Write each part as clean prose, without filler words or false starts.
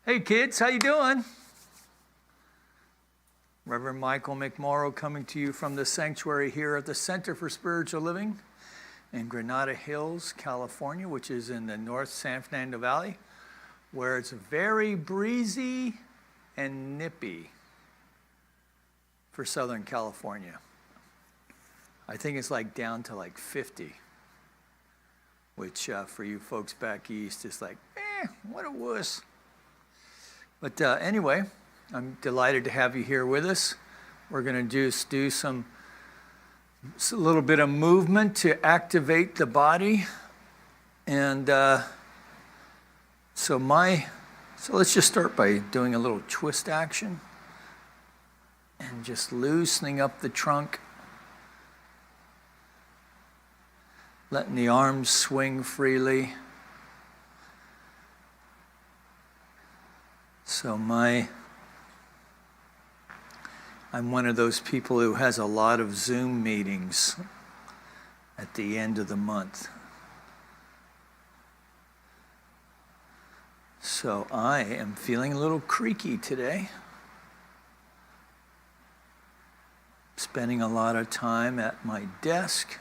Hey kids, how you doing? Reverend Michael McMorrow coming to you from the sanctuary here at the Center for Spiritual Living in Granada Hills, California, which is in the North San Fernando Valley, where it's very breezy and nippy for Southern California. I think it's like down to like 50, which for you folks back east is like, what a wuss. But anyway, I'm delighted to have you here with us. We're going to just do a little bit of movement to activate the body. And so let's just start by doing a little twist action and just loosening up the trunk, letting the arms swing freely. So I'm one of those people who has a lot of Zoom meetings at the end of the month. So I am feeling a little creaky today. Spending a lot of time at my desk.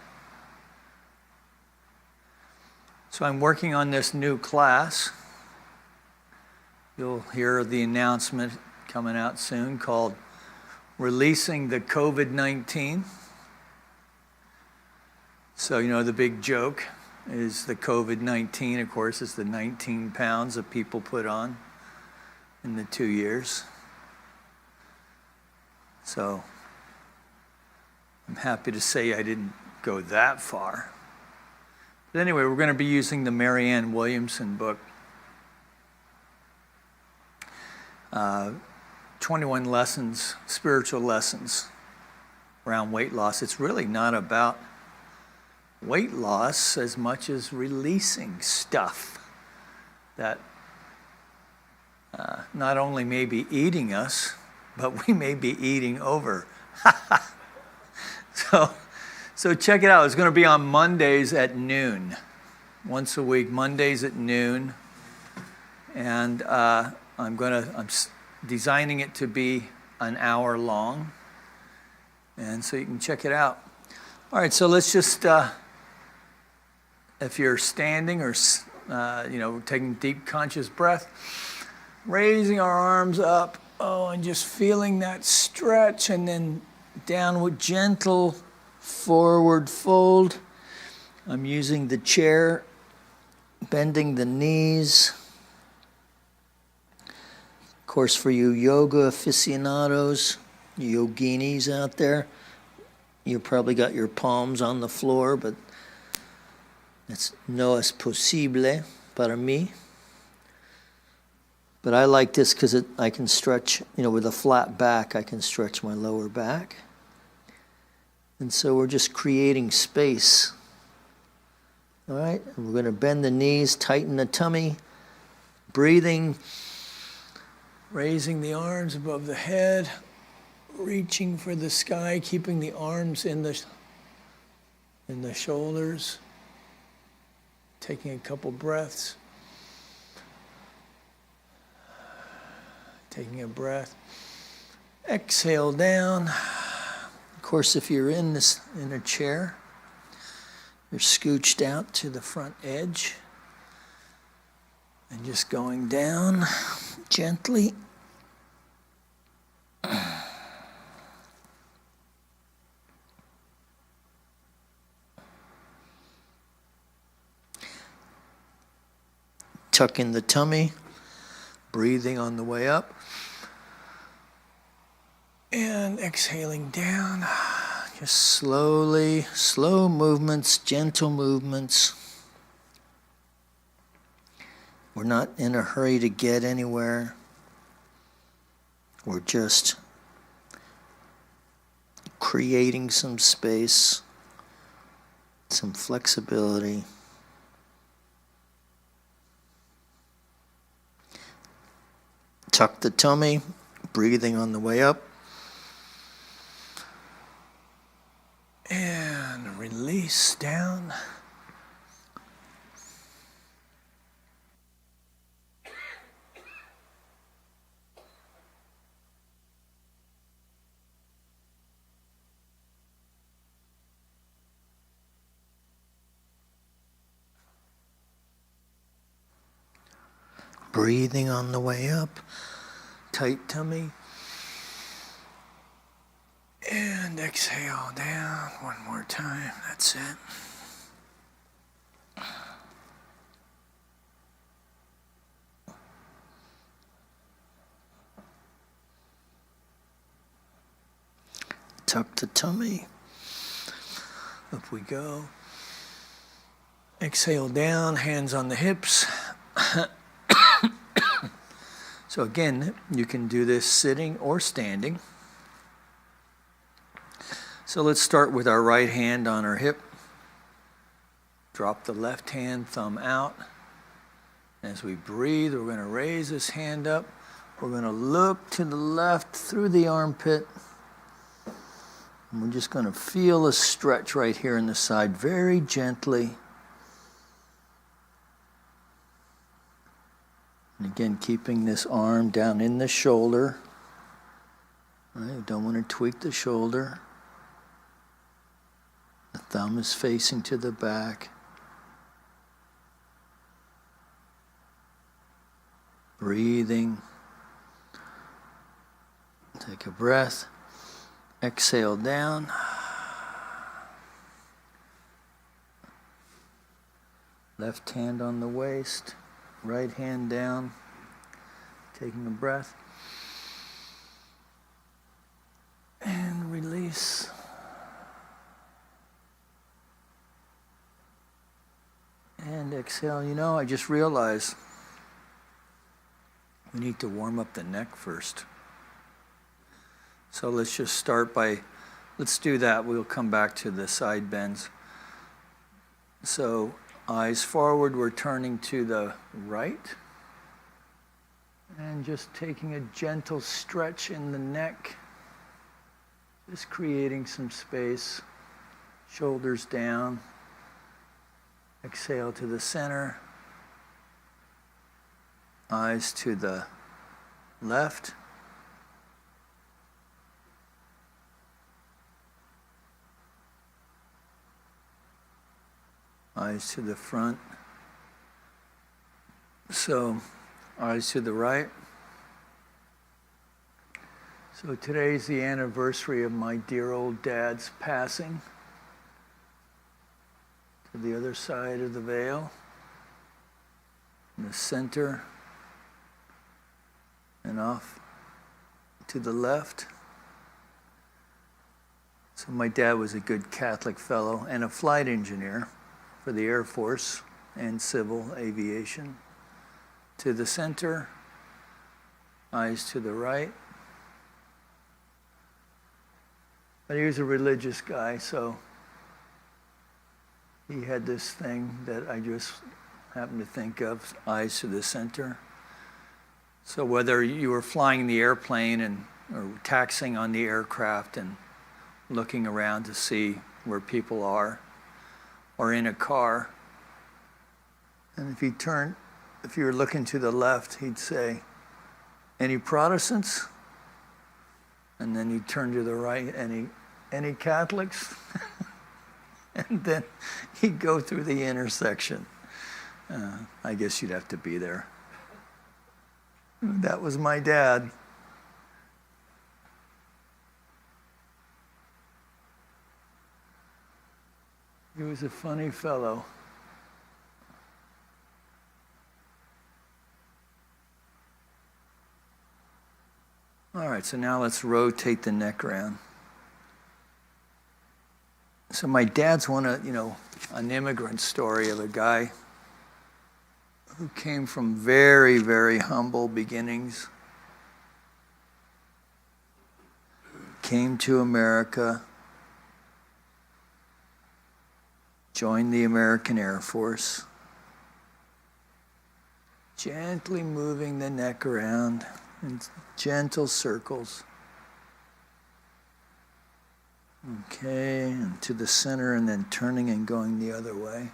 So I'm working on this new class. You'll hear the announcement coming out soon called Releasing the COVID-19. So, the big joke is the COVID-19, of course, is the 19 pounds that people put on in the 2 years. So, I'm happy to say I didn't go that far. But anyway, we're going to be using the Marianne Williamson book. 21 lessons, spiritual lessons around weight loss. It's really not about weight loss as much as releasing stuff that not only may be eating us, but we may be eating over. So check it out. It's going to be on Mondays at noon. Once a week, Mondays at noon. And I'm designing it to be an hour long, and so you can check it out. All right, so let's just, if you're standing or taking deep conscious breath, raising our arms up, and just feeling that stretch, and then downward gentle forward fold. I'm using the chair, bending the knees. Of course, for you yoga aficionados, yoginis out there, you probably got your palms on the floor, but no es posible para mí. But I like this because I can stretch, with a flat back, I can stretch my lower back. And so we're just creating space. All right, and we're going to bend the knees, tighten the tummy, breathing. Raising the arms above the head, reaching for the sky, keeping the arms in the shoulders. Taking a couple breaths. Taking a breath. Exhale down. Of course, if you're in a chair, you're scooched out to the front edge. And just going down gently. Tuck in the tummy, breathing on the way up. And exhaling down. Just slowly, slow movements, gentle movements. We're not in a hurry to get anywhere. We're just creating some space, some flexibility. Tuck the tummy, breathing on the way up. And release down. Breathing on the way up. Tight tummy. And exhale down one more time. That's it. Tuck the tummy. Up we go. Exhale down, hands on the hips. So again, you can do this sitting or standing. So let's start with our right hand on our hip. Drop the left hand, thumb out. As we breathe, we're going to raise this hand up. We're going to look to the left through the armpit. And we're just going to feel a stretch right here in the side very gently. And again, keeping this arm down in the shoulder. Right, you don't want to tweak the shoulder. The thumb is facing to the back. Breathing. Take a breath. Exhale down. Left hand on the waist. Right hand down. Taking a breath. And release. And exhale. You know, I just realized we need to warm up the neck first. So let's just start by, let's do that. We'll come back to the side bends. So eyes forward, we're turning to the right. And just taking a gentle stretch in the neck. Just creating some space. Shoulders down. Exhale to the center. Eyes to the left. Eyes to the front. So, eyes to the right. So today's the anniversary of my dear old dad's passing. To the other side of the veil. In the center. And off to the left. So my dad was a good Catholic fellow and a flight engineer for the Air Force and civil aviation. To the center, eyes to the right. But he was a religious guy, so he had this thing that I just happened to think of, eyes to the center. So whether you were flying the airplane or taxiing on the aircraft and looking around to see where people are, or in a car, and if you were looking to the left, he'd say, "Any Protestants?" And then he'd turn to the right, any Catholics? And then he'd go through the intersection. I guess you'd have to be there. That was my dad. He was a funny fellow. All right, so now let's rotate the neck around. So my dad's an immigrant story of a guy who came from very, very humble beginnings. Came to America. Joined the American Air Force. Gently moving the neck around in gentle circles. Okay, and to the center and then turning and going the other way.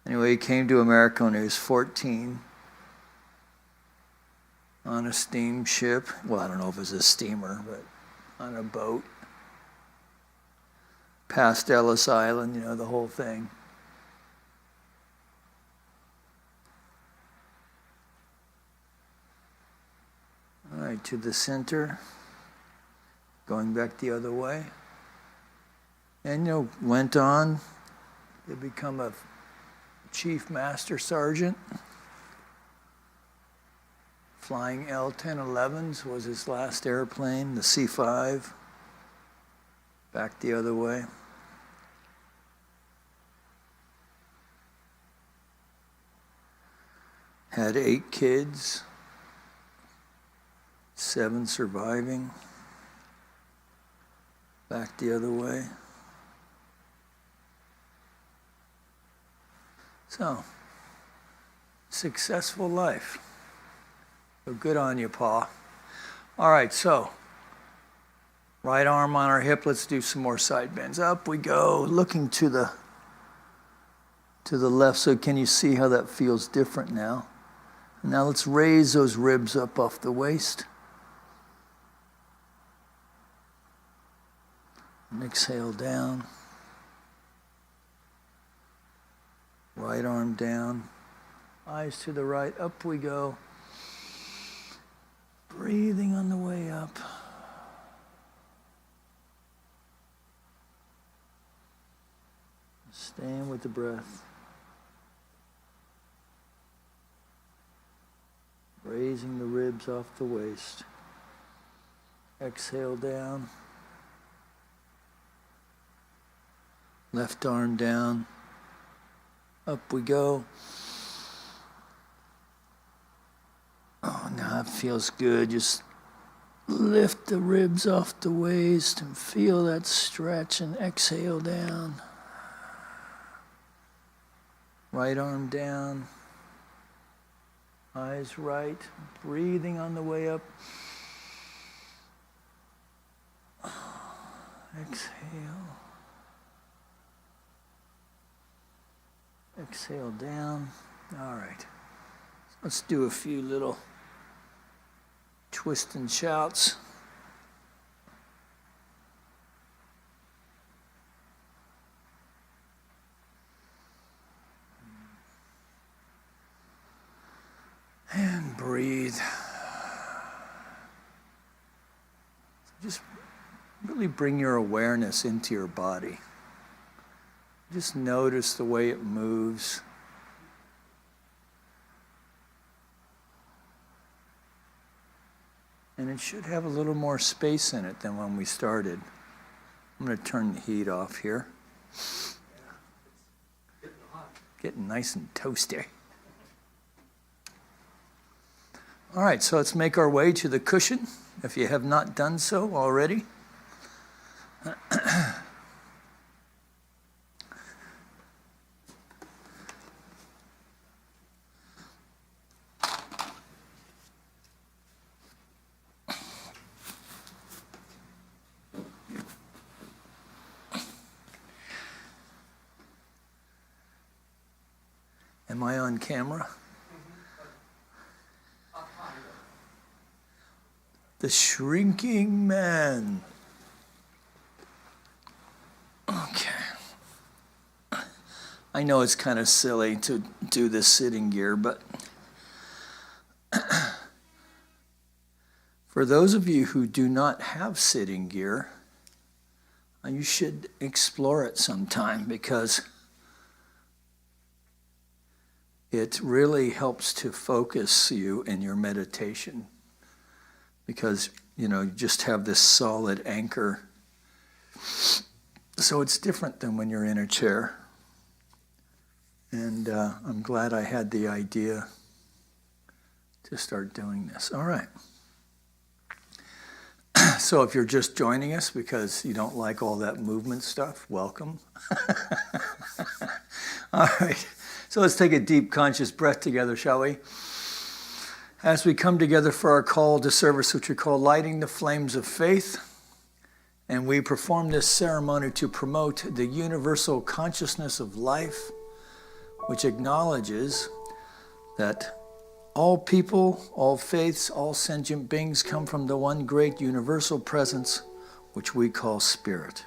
Anyway, he came to America when he was 14 on a steamship. Well, I don't know if it was a steamer, but on a boat. Past Ellis Island, the whole thing. right, to the center. Going back the other way. And went on to become a Chief Master Sergeant. Flying L-1011s was his last airplane, the C-5. Back the other way. Had 8 kids, 7 surviving. Back the other way. So, successful life. So good on you, Pa. All right, so right arm on our hip. Let's do some more side bends. Up we go, looking to the left. So can you see how that feels different now? Now let's raise those ribs up off the waist. And exhale down. Right arm down. Eyes to the right. Up we go. Breathing on the way up. Staying with the breath. Raising the ribs off the waist. Exhale down. Left arm down. Up we go. Oh, now it feels good. Just lift the ribs off the waist and feel that stretch and exhale down. Right arm down. Eyes right. Breathing on the way up. Exhale. Exhale down. All right. Let's do a few little twists and shouts. And breathe. Just really bring your awareness into your body. Just notice the way it moves. And it should have a little more space in it than when we started. I'm going to turn the heat off here. Getting nice and toasty. All right, so let's make our way to the cushion, if you have not done so already. Am I on camera? The shrinking man. Okay. I know it's kind of silly to do this sitting gear, but for those of you who do not have sitting gear, you should explore it sometime because it really helps to focus you in your meditation. Because, you just have this solid anchor. So it's different than when you're in a chair. And I'm glad I had the idea to start doing this. All right. So if you're just joining us because you don't like all that movement stuff, welcome. All right. So let's take a deep conscious breath together, shall we? As we come together for our call to service, which we call Lighting the Flames of Faith, and we perform this ceremony to promote the universal consciousness of life, which acknowledges that all people, all faiths, all sentient beings come from the one great universal presence, which we call Spirit.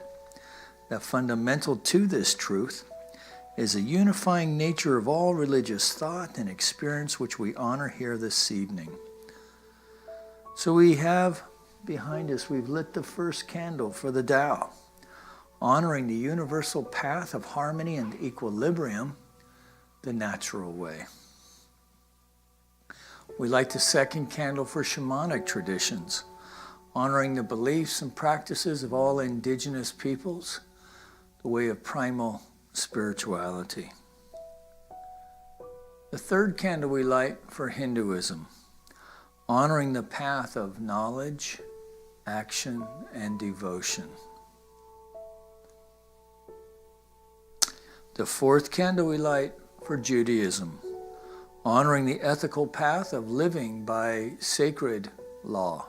That fundamental to this truth is a unifying nature of all religious thought and experience which we honor here this evening. So we have behind us, we've lit the first candle for the Tao, honoring the universal path of harmony and equilibrium, the natural way. We light the second candle for shamanic traditions, honoring the beliefs and practices of all indigenous peoples, the way of primal spirituality. The third candle we light for Hinduism, honoring the path of knowledge, action, and devotion. The fourth candle we light for Judaism, honoring the ethical path of living by sacred law.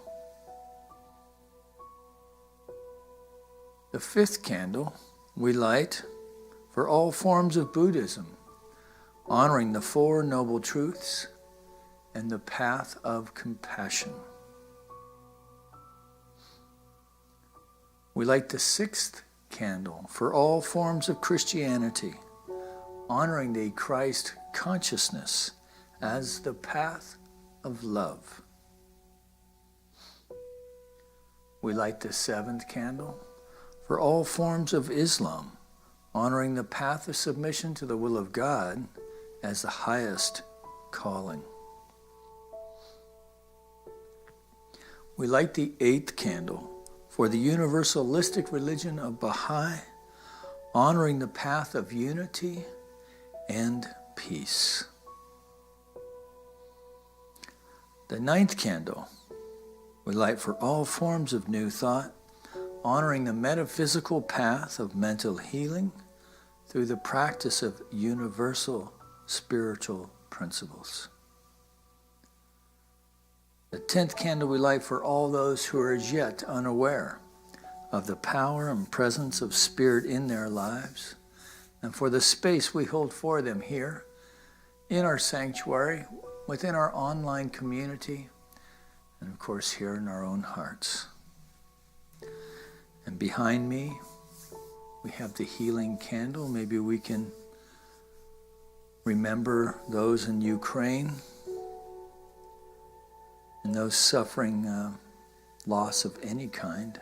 The fifth candle we light for all forms of Buddhism, honoring the Four Noble Truths and the path of compassion. We light the sixth candle for all forms of Christianity, honoring the Christ consciousness as the path of love. We light the seventh candle for all forms of Islam, honoring the path of submission to the will of God as the highest calling. We light the eighth candle for the universalistic religion of Baha'i, honoring the path of unity and peace. The ninth candle we light for all forms of New Thought, honoring the metaphysical path of mental healing through the practice of universal spiritual principles. The 10th candle we light for all those who are as yet unaware of the power and presence of Spirit in their lives, and for the space we hold for them here in our sanctuary, within our online community, and of course here in our own hearts. And behind me, we have the healing candle. Maybe we can remember those in Ukraine and those suffering loss of any kind.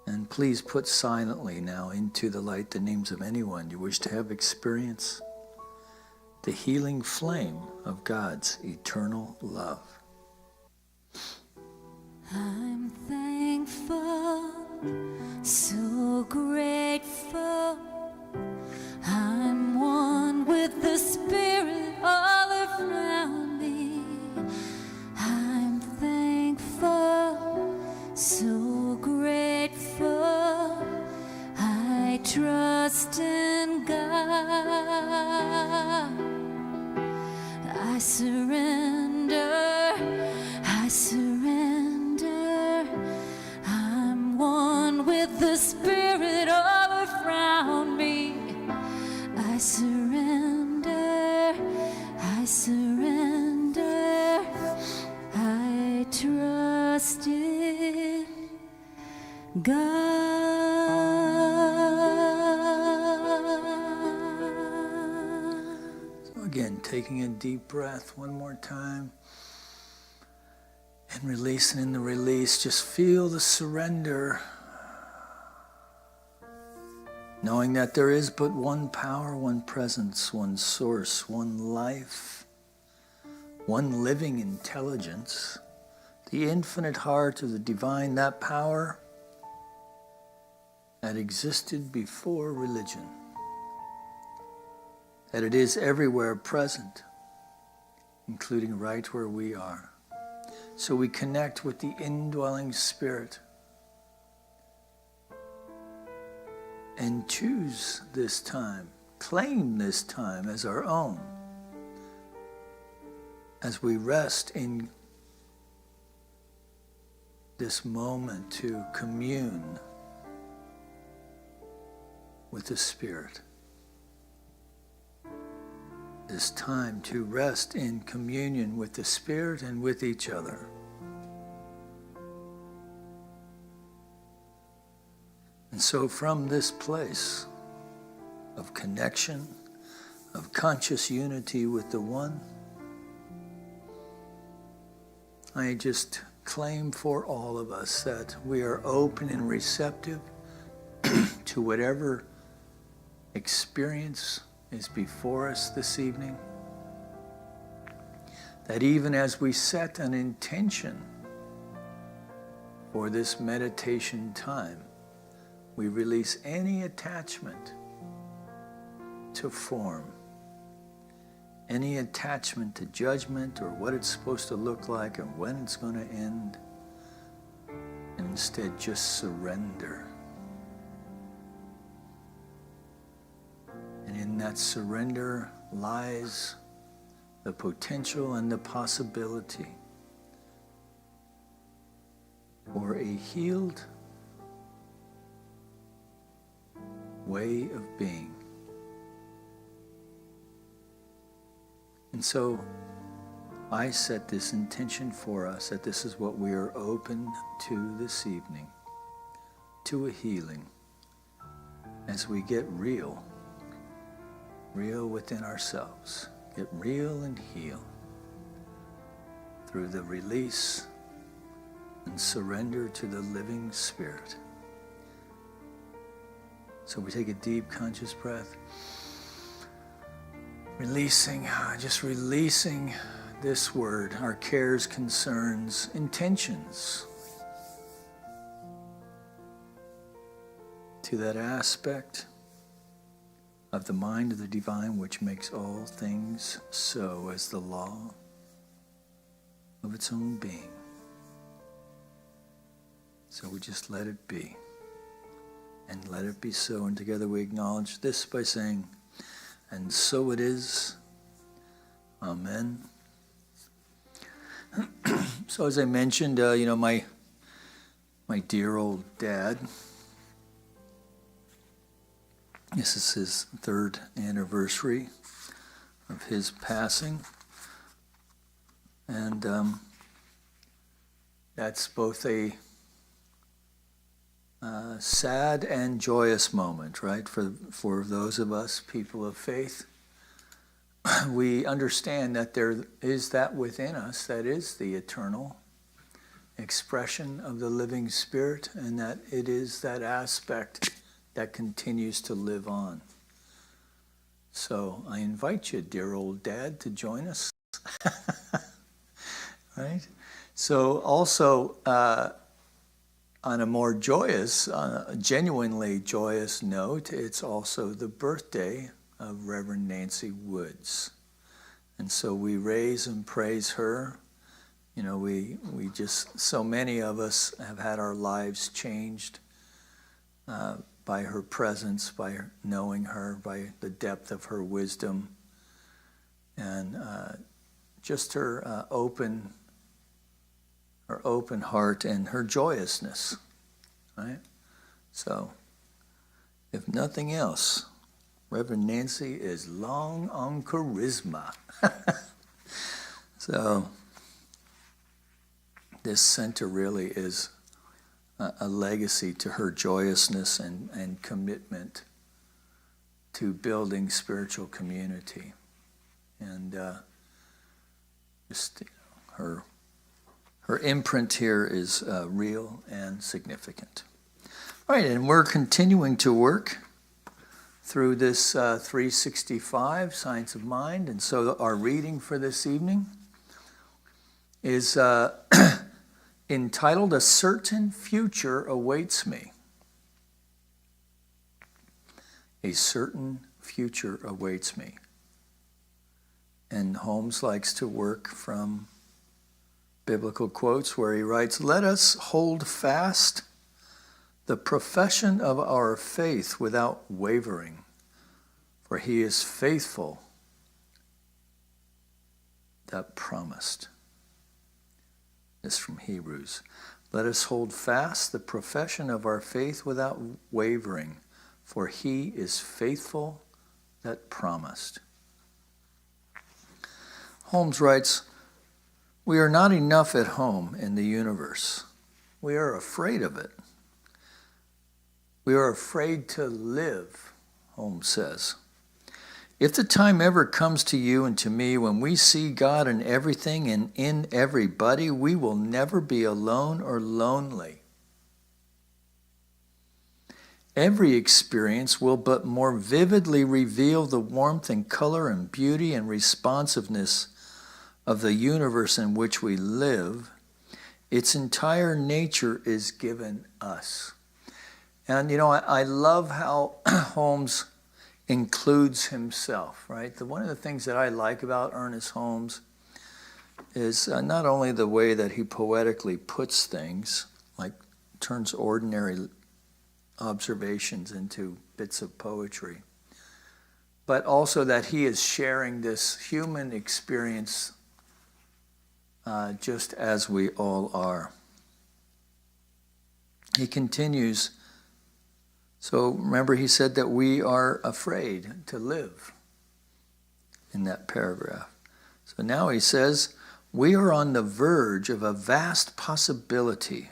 And please put silently now into the light the names of anyone you wish to have experience the healing flame of God's eternal love. I'm thankful, so grateful. I'm one with the Spirit all around me. I'm thankful, so grateful. I trust in God. I surrender, I surrender. I'm one with the Spirit all around me. I surrender, I surrender. I trust in God. So again, taking a deep breath one more time. And releasing in the release, just feel the surrender. Knowing that there is but one power, one presence, one source, one life, one living intelligence, the infinite heart of the divine, that power that existed before religion, that it is everywhere present, including right where we are. So we connect with the indwelling Spirit and choose this time, claim this time as our own, as we rest in this moment to commune with the Spirit. This time to rest in communion with the Spirit and with each other. And so from this place of connection, of conscious unity with the One, I just claim for all of us that we are open and receptive to whatever experience is before us this evening. That even as we set an intention for this meditation time, we release any attachment to form, any attachment to judgment or what it's supposed to look like and when it's going to end, and instead just surrender. And in that surrender lies the potential and the possibility for a healed way of being. And so I set this intention for us that this is what we are open to this evening, to a healing, as we get real within ourselves, get real and heal through the release and surrender to the living Spirit. So we take a deep conscious breath, just releasing this word, our cares, concerns, intentions, to that aspect of the mind of the divine which makes all things so as the law of its own being. So we just let it be. And let it be so. And together we acknowledge this by saying, and so it is. Amen. So as I mentioned, my dear old dad, this is his 3rd anniversary of his passing. And that's both a sad and joyous moment, right? For those of us, people of faith, we understand that there is that within us that is the eternal expression of the living Spirit, and that it is that aspect that continues to live on. So I invite you, dear old dad, to join us. Right? So also, on a more joyous, genuinely joyous note, it's also the birthday of Reverend Nancy Woods. And so we raise and praise her. We just, so many of us have had our lives changed by her presence, by knowing her, by the depth of her wisdom, and just her open heart and her joyousness, right? So, if nothing else, Reverend Nancy is long on charisma. So, this center really is a legacy to her joyousness and commitment to building spiritual community. And just her imprint here is real and significant. All right, and we're continuing to work through this 365, Science of Mind. And so our reading for this evening is entitled, A Certain Future Awaits Me. A certain future awaits me. And Holmes likes to work from biblical quotes where he writes, let us hold fast the profession of our faith without wavering, for he is faithful that promised. This is from Hebrews. Let us hold fast the profession of our faith without wavering, for he is faithful that promised. Holmes writes, we are not enough at home in the universe. We are afraid of it. We are afraid to live, Holmes says. If the time ever comes to you and to me when we see God in everything and in everybody, we will never be alone or lonely. Every experience will but more vividly reveal the warmth and color and beauty and responsiveness of the universe in which we live. Its entire nature is given us. And I love how Holmes includes himself, right? One of the things that I like about Ernest Holmes is not only the way that he poetically puts things, like turns ordinary observations into bits of poetry, but also that he is sharing this human experience just as we all are. He continues, so remember he said that we are afraid to live in that paragraph. So now he says, we are on the verge of a vast possibility.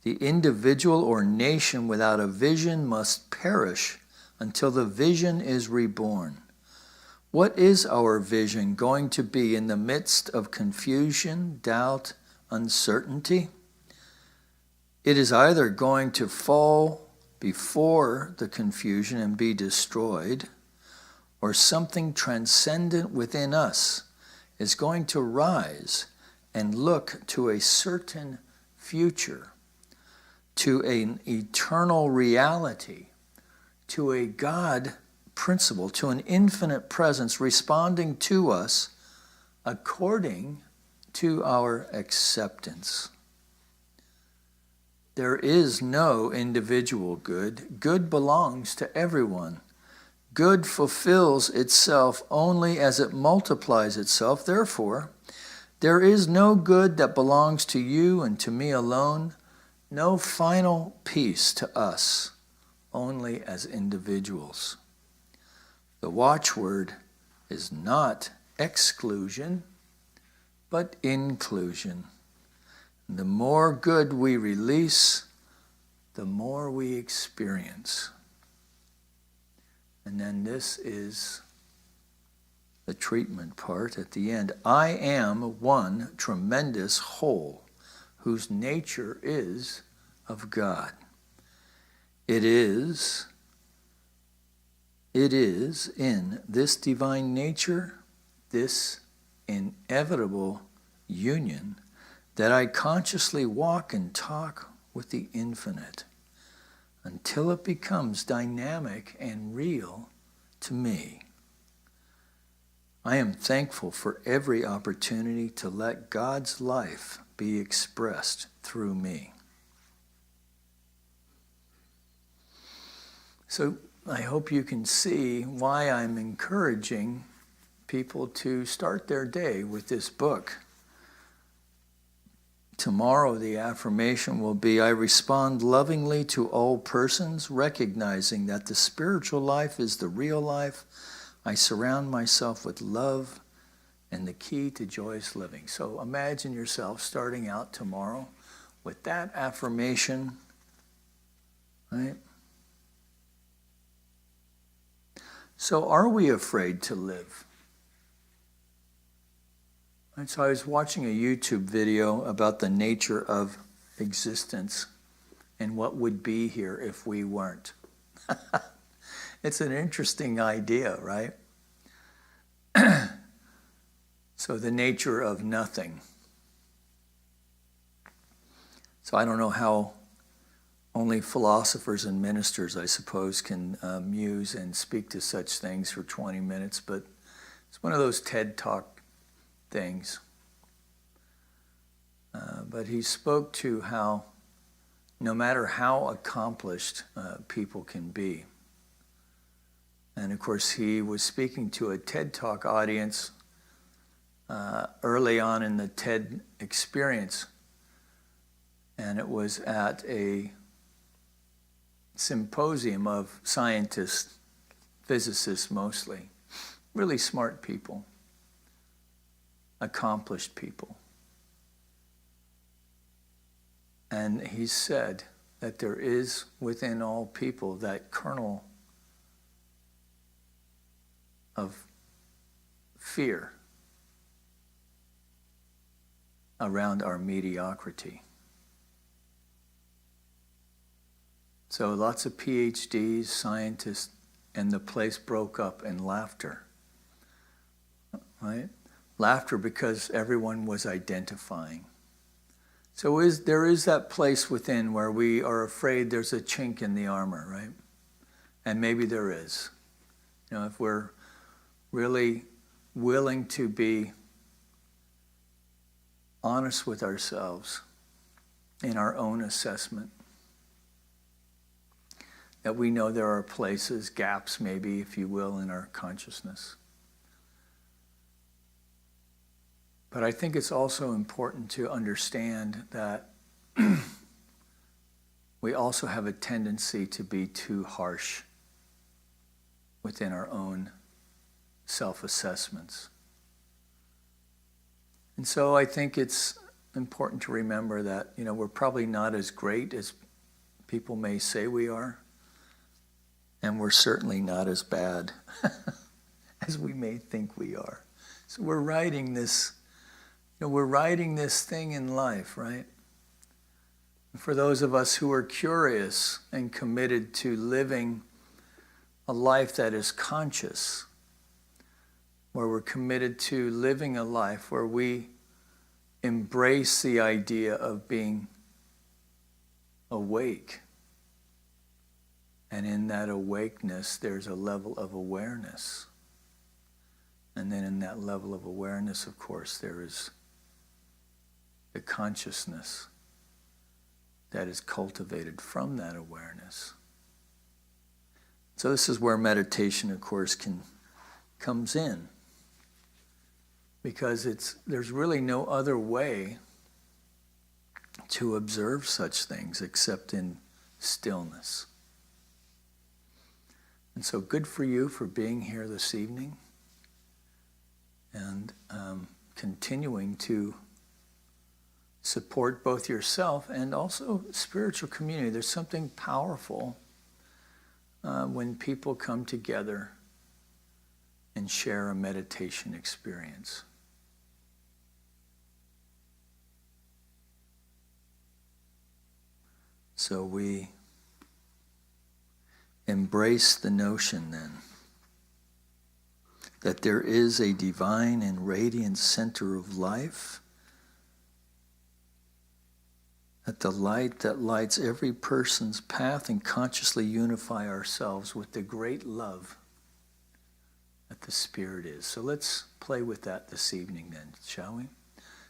The individual or nation without a vision must perish until the vision is reborn. What is our vision going to be in the midst of confusion, doubt, uncertainty? It is either going to fall before the confusion and be destroyed, or something transcendent within us is going to rise and look to a certain future, to an eternal reality, to a God principle, to an infinite presence responding to us according to our acceptance. There is no individual good. Good belongs to everyone. Good fulfills itself only as it multiplies itself. Therefore, there is no good that belongs to you and to me alone, no final peace to us, only as individuals. The watchword is not exclusion, but inclusion. The more good we release, the more we experience. And then this is the treatment part at the end. I am one tremendous whole whose nature is of God. It is in this divine nature, this inevitable union, that I consciously walk and talk with the infinite until it becomes dynamic and real to me. I am thankful for every opportunity to let God's life be expressed through me. So I hope you can see why I'm encouraging people to start their day with this book. Tomorrow the affirmation will be, I respond lovingly to all persons, recognizing that the spiritual life is the real life. I surround myself with love and the key to joyous living. So imagine yourself starting out tomorrow with that affirmation, right? So are we afraid to live? And so I was watching a YouTube video about the nature of existence and what would be here if we weren't. It's an interesting idea, right? So the nature of nothing. So I don't know how only philosophers and ministers, I suppose, can muse and speak to such things for 20 minutes, but it's one of those TED Talk things. But he spoke to how no matter how accomplished people can be, and of course he was speaking to a TED Talk audience early on in the TED experience, and it was at a symposium of scientists, physicists mostly, really smart people, accomplished people. And he said that there is within all people that kernel of fear around our mediocrity. So lots of PhDs, scientists, and the place broke up in laughter, right? Laughter because everyone was identifying. So there is that place within where we are afraid there's a chink in the armor, right? And maybe there is. You know, if we're really willing to be honest with ourselves in our own assessment, that we know there are places, gaps maybe, if you will, in our consciousness. But I think it's also important to understand that we also have a tendency to be too harsh within our own self-assessments. And so I think it's important to remember that, you know, we're probably not as great as people may say we are, and we're certainly not as bad as we may think we are. So we're riding this, we're riding this thing in life, right? For those of us who are curious and committed to living a life that is conscious, where we're committed to living a life where we embrace the idea of being awake. And in that awakeness, there's a level of awareness. And then in that level of awareness, of course, there is the consciousness that is cultivated from that awareness. So this is where meditation, of course, comes in. Because there's really no other way to observe such things except in stillness. And so good for you for being here this evening and continuing to support both yourself and also spiritual community. There's something powerful when people come together and share a meditation experience. So we embrace the notion then that there is a divine and radiant center of life, that the light that lights every person's path, and consciously unify ourselves with the great love that the Spirit is. So let's play with that this evening then, shall we?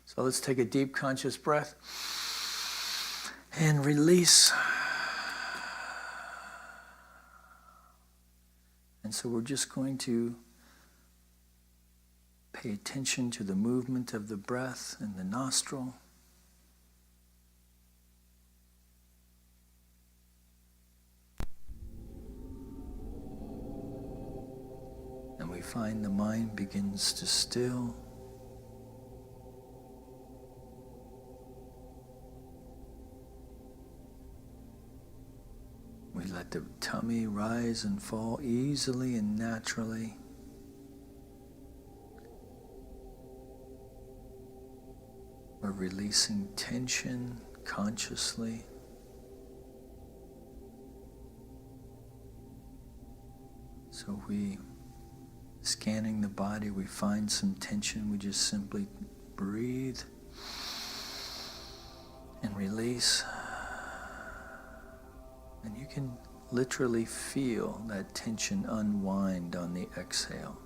So let's take a deep conscious breath and release. And so we're just going to pay attention to the movement of the breath in the nostril. And we find the mind begins to still. We let the tummy rise and fall easily and naturally. We're releasing tension consciously. So scanning the body, we find some tension. We just simply breathe and release. And you can literally feel that tension unwind on the exhale.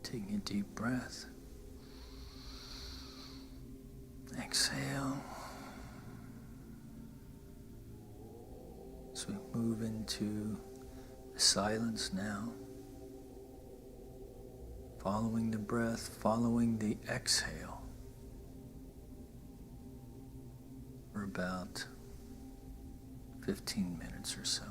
Taking a deep breath. Exhale. So we move into the silence now. Following the breath, following the exhale. For about 15 minutes or so.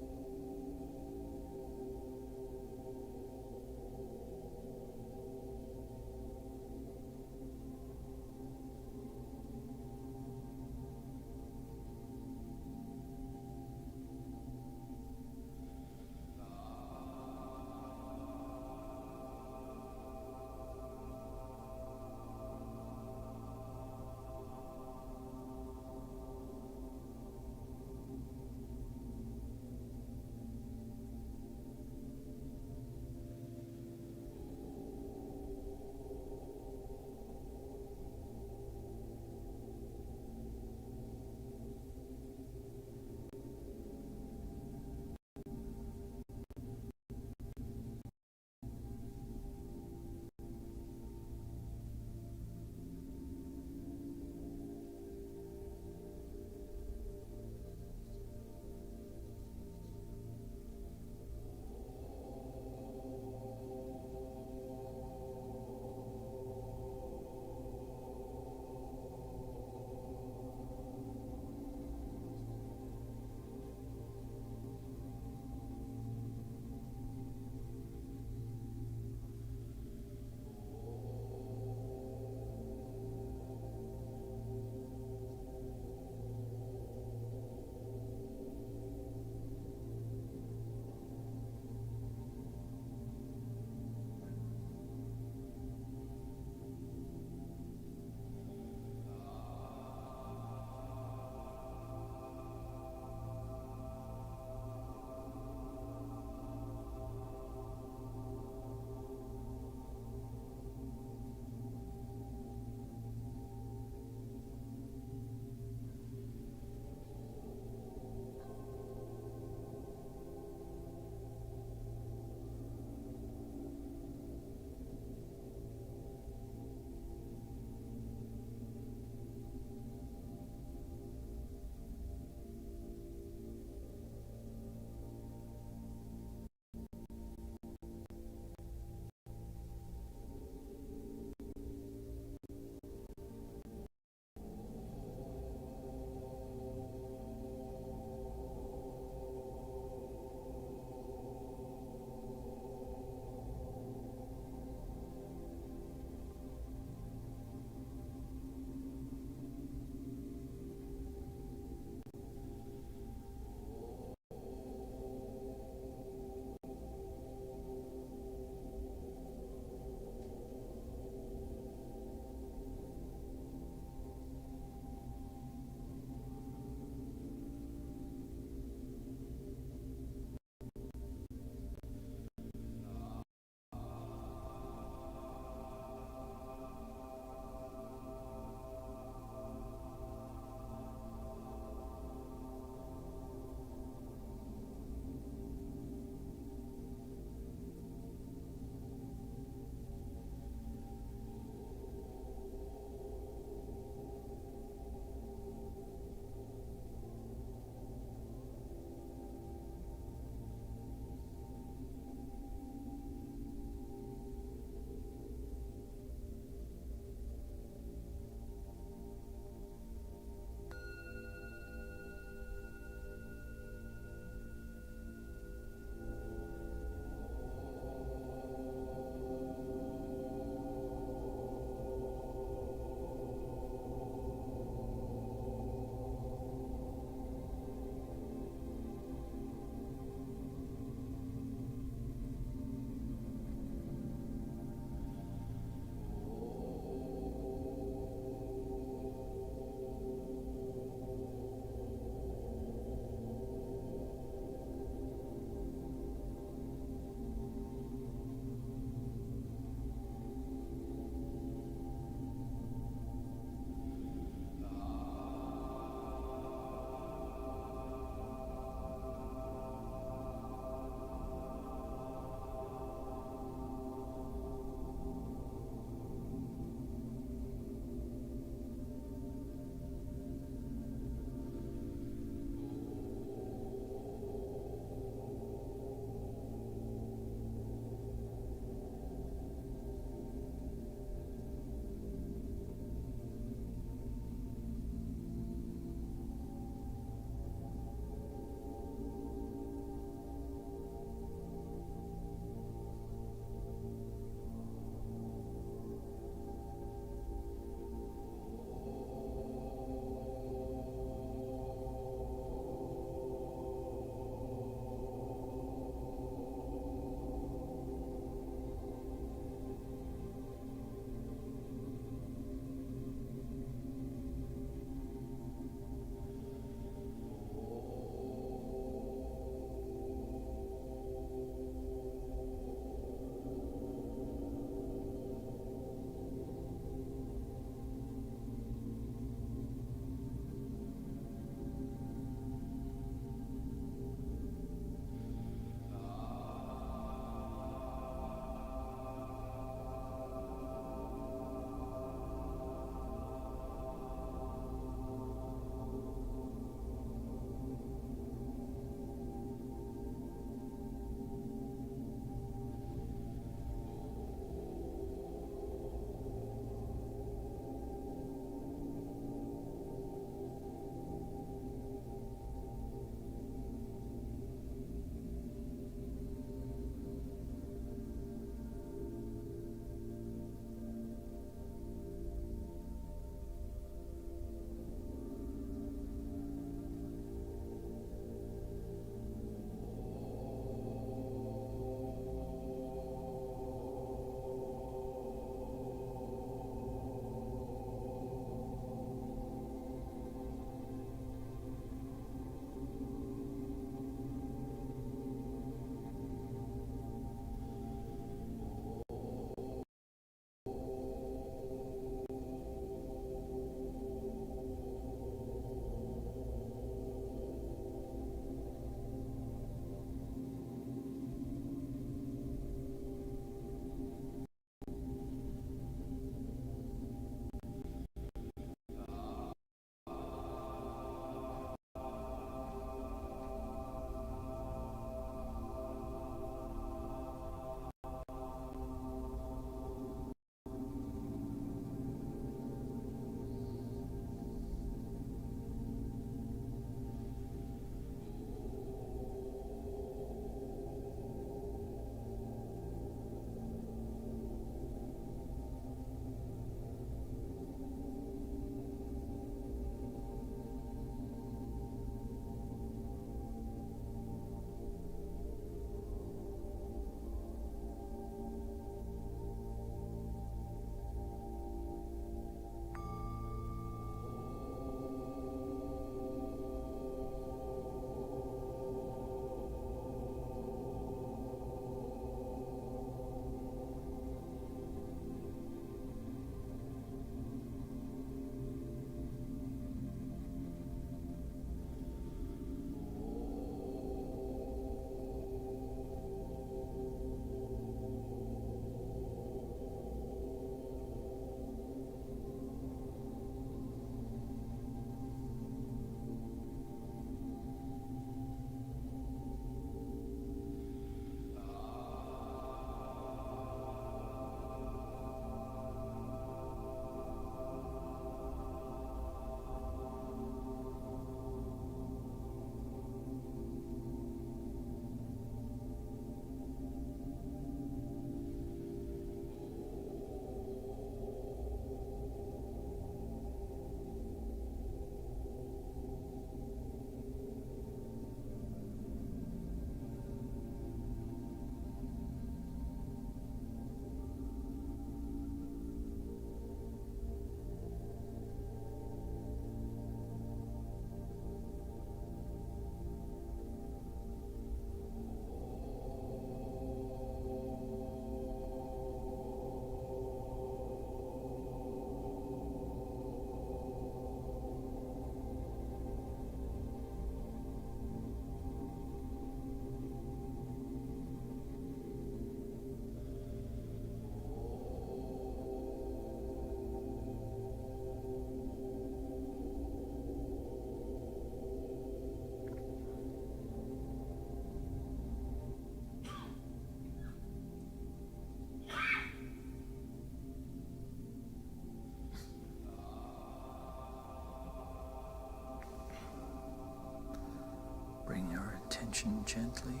transition gently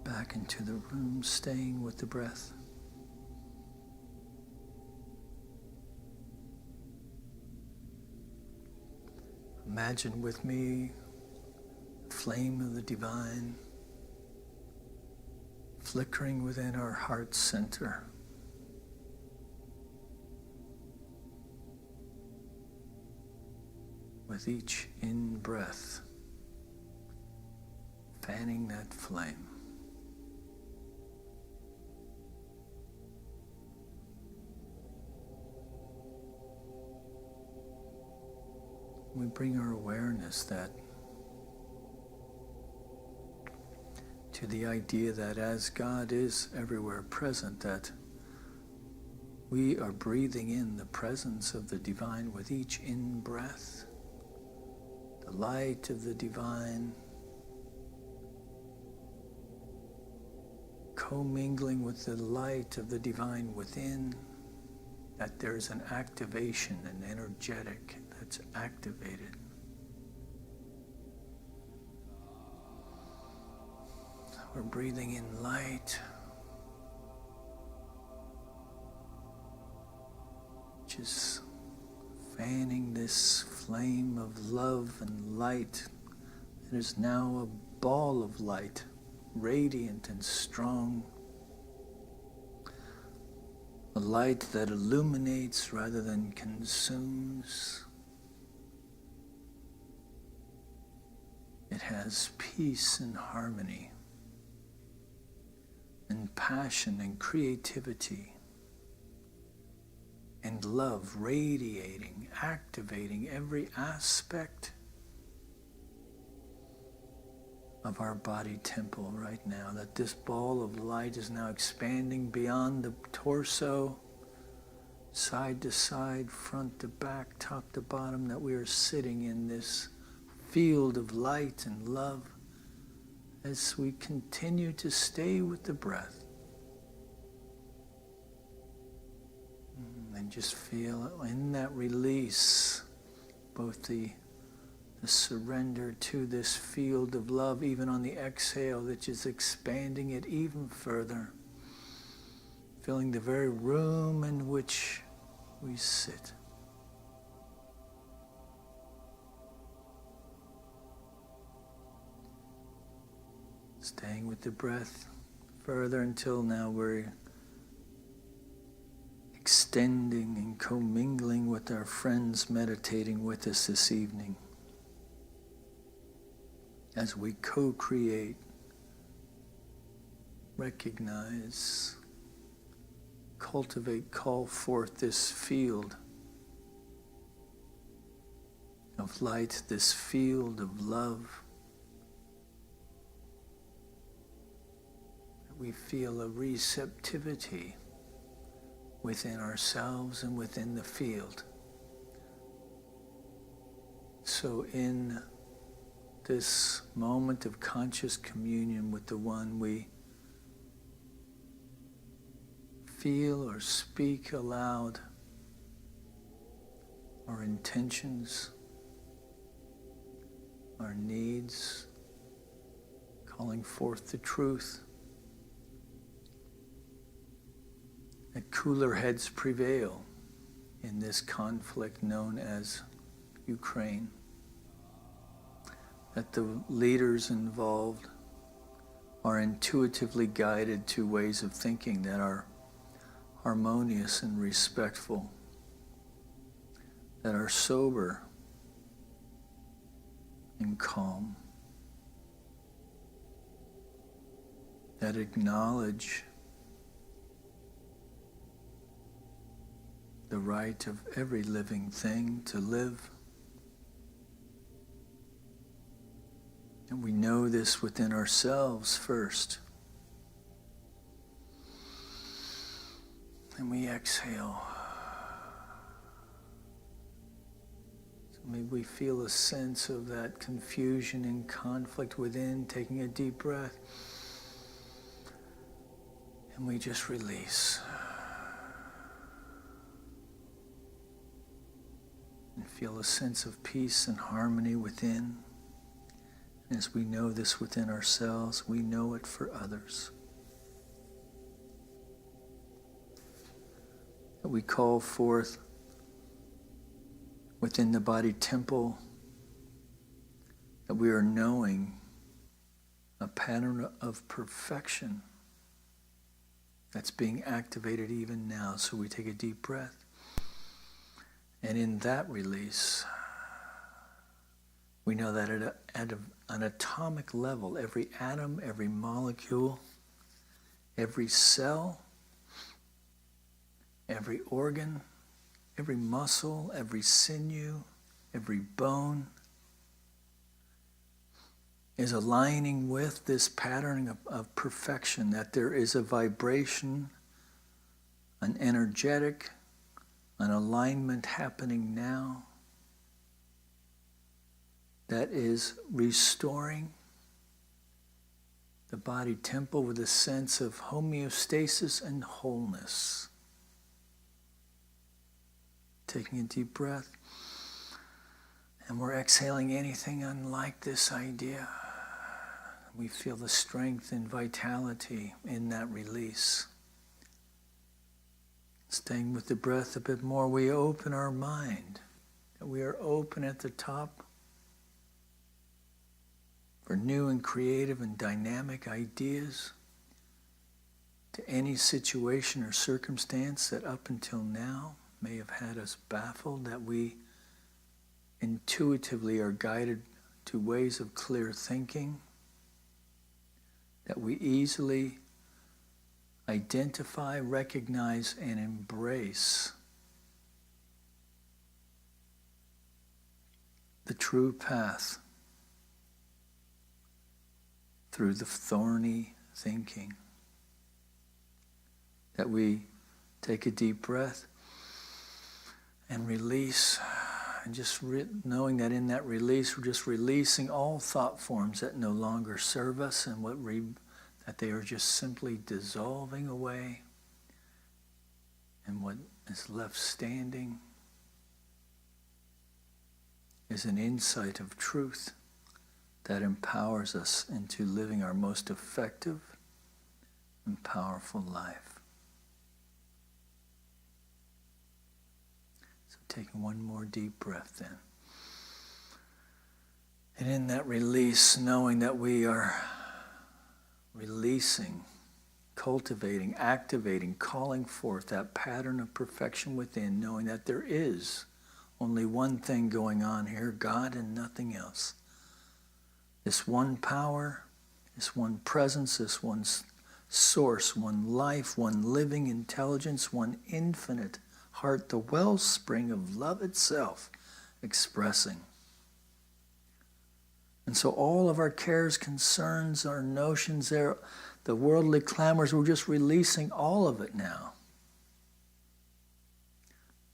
back into the room, staying with the breath. Imagine with me the flame of the divine flickering within our heart center. With each in-breath, fanning that flame. We bring our awareness to the idea that as God is everywhere present, that we are breathing in the presence of the divine with each in-breath. The light of the divine commingling with the light of the divine within, that there's an activation, an energetic that's activated. We're breathing in light, which is fanning this flame of love and light. It is now a ball of light, radiant and strong. A light that illuminates rather than consumes. It has peace and harmony, and passion and creativity, and love radiating, activating every aspect of our body temple right now. That this ball of light is now expanding beyond the torso, side to side, front to back, top to bottom, that we are sitting in this field of light and love as we continue to stay with the breath. And just feel in that release both the surrender to this field of love, even on the exhale, that is expanding it even further. Filling the very room in which we sit. Staying with the breath further until now we're extending and commingling with our friends meditating with us this evening. As we co-create, recognize, cultivate, call forth this field of light, this field of love. We feel a receptivity within ourselves and within the field. So in this moment of conscious communion with the One, we feel or speak aloud our intentions, our needs, calling forth the truth. That cooler heads prevail in this conflict known as Ukraine. That the leaders involved are intuitively guided to ways of thinking that are harmonious and respectful, that are sober and calm, that acknowledge the right of every living thing to live. And we know this within ourselves first. And we exhale. So maybe we feel a sense of that confusion and conflict within, taking a deep breath. And we just release. And feel a sense of peace and harmony within. As we know this within ourselves, we know it for others. That we call forth within the body temple, that we are knowing a pattern of perfection that's being activated even now. So we take a deep breath. And in that release, we know that at an atomic level, every atom, every molecule, every cell, every organ, every muscle, every sinew, every bone is aligning with this pattern of perfection, that there is a vibration, an energetic, an alignment happening now that is restoring the body temple with a sense of homeostasis and wholeness. Taking a deep breath, and we're exhaling anything unlike this idea. We feel the strength and vitality in that release. Staying with the breath a bit more, we open our mind. That we are open at the top for new and creative and dynamic ideas to any situation or circumstance that up until now may have had us baffled, that we intuitively are guided to ways of clear thinking, that we easily identify, recognize, and embrace the true path through the thorny thinking. That we take a deep breath and release, and just knowing that in that release, we're just releasing all thought forms that no longer serve us, and that they are just simply dissolving away, and what is left standing is an insight of truth that empowers us into living our most effective and powerful life. So taking one more deep breath then. And in that release, knowing that we are releasing, cultivating, activating, calling forth that pattern of perfection within, knowing that there is only one thing going on here, God and nothing else. This one power, this one presence, this one source, one life, one living intelligence, one infinite heart, the wellspring of love itself expressing. And so all of our cares, concerns, our notions there, the worldly clamors, we're just releasing all of it now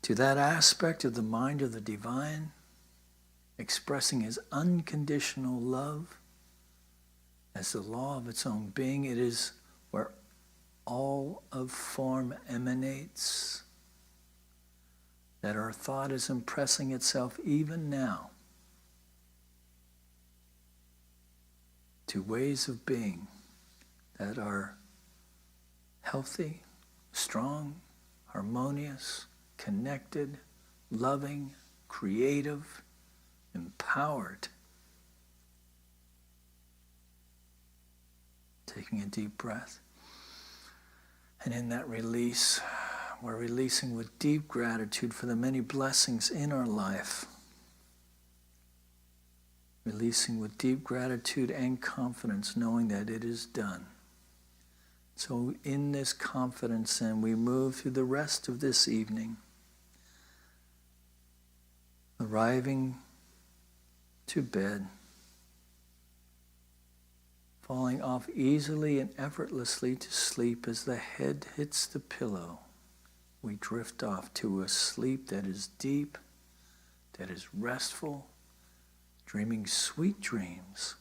to that aspect of the mind of the divine, expressing his unconditional love as the law of its own being. It is where all of form emanates, that our thought is impressing itself even now to ways of being that are healthy, strong, harmonious, connected, loving, creative, empowered. Taking a deep breath. And in that release, we're releasing with deep gratitude for the many blessings in our life. Releasing with deep gratitude and confidence, knowing that it is done. So in this confidence, then, we move through the rest of this evening, arriving to bed, falling off easily and effortlessly to sleep as the head hits the pillow. We drift off to a sleep that is deep, that is restful, dreaming sweet dreams,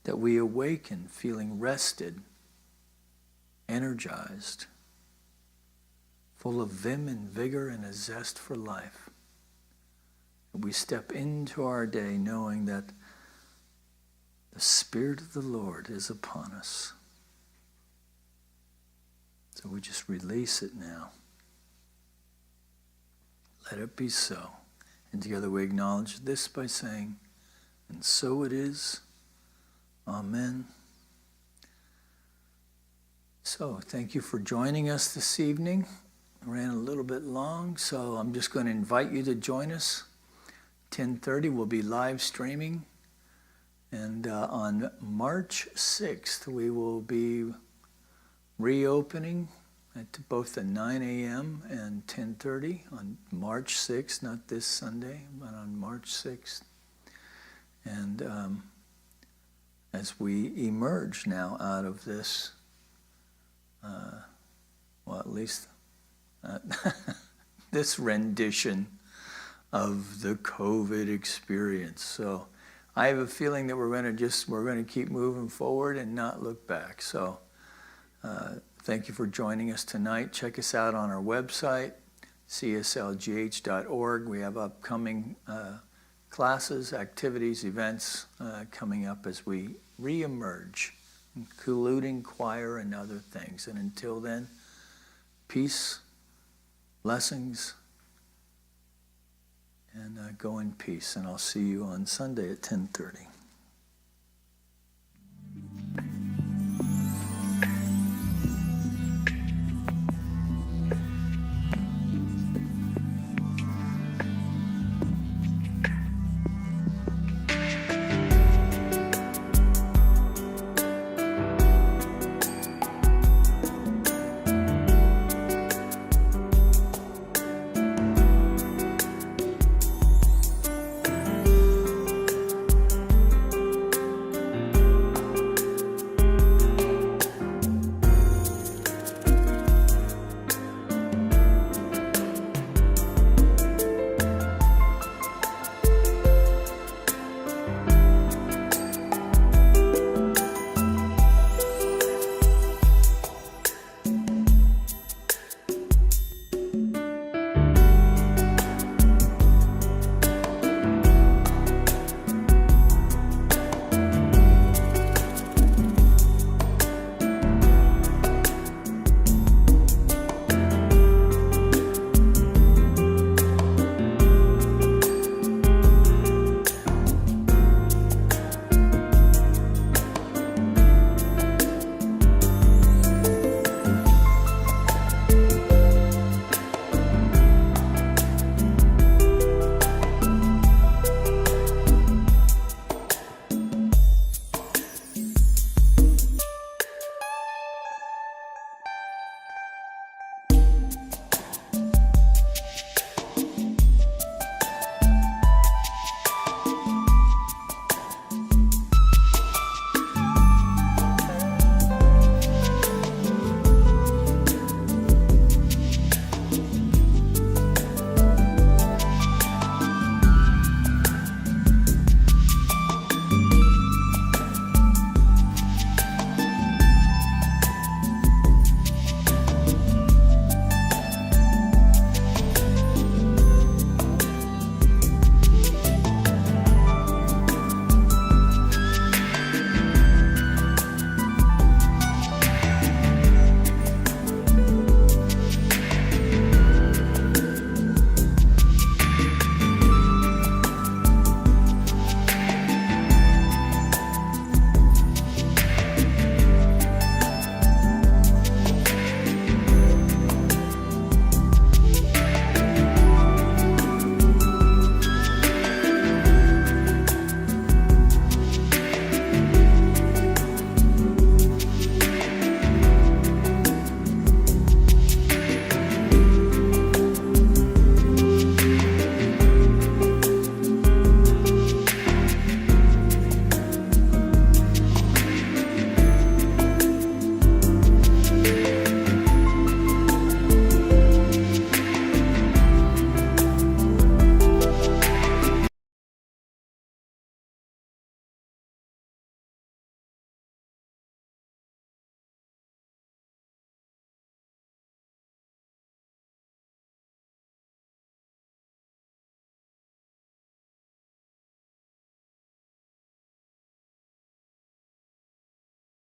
that we awaken feeling rested, energized, full of vim and vigor and a zest for life. We step into our day knowing that The Spirit of the Lord is upon us. So we just release it now. Let it be so. And together we acknowledge this by saying, and so it is. Amen. So thank you for joining us this evening. I ran a little bit long, so I'm just going to invite you to join us. 10:30 we'll be live streaming. And on March 6th, we will be reopening at both the 9 a.m. and 10:30 on March 6th, not this Sunday, but on March 6th. And as we emerge now out of this, well, at least this rendition of the COVID experience. So I have a feeling that we're going to keep moving forward and not look back. So thank you for joining us tonight. Check us out on our website, cslgh.org. We have upcoming classes, activities, events coming up as we reemerge, including choir and other things. And until then, peace, blessings, and go in peace. And I'll see you on Sunday at 10:30.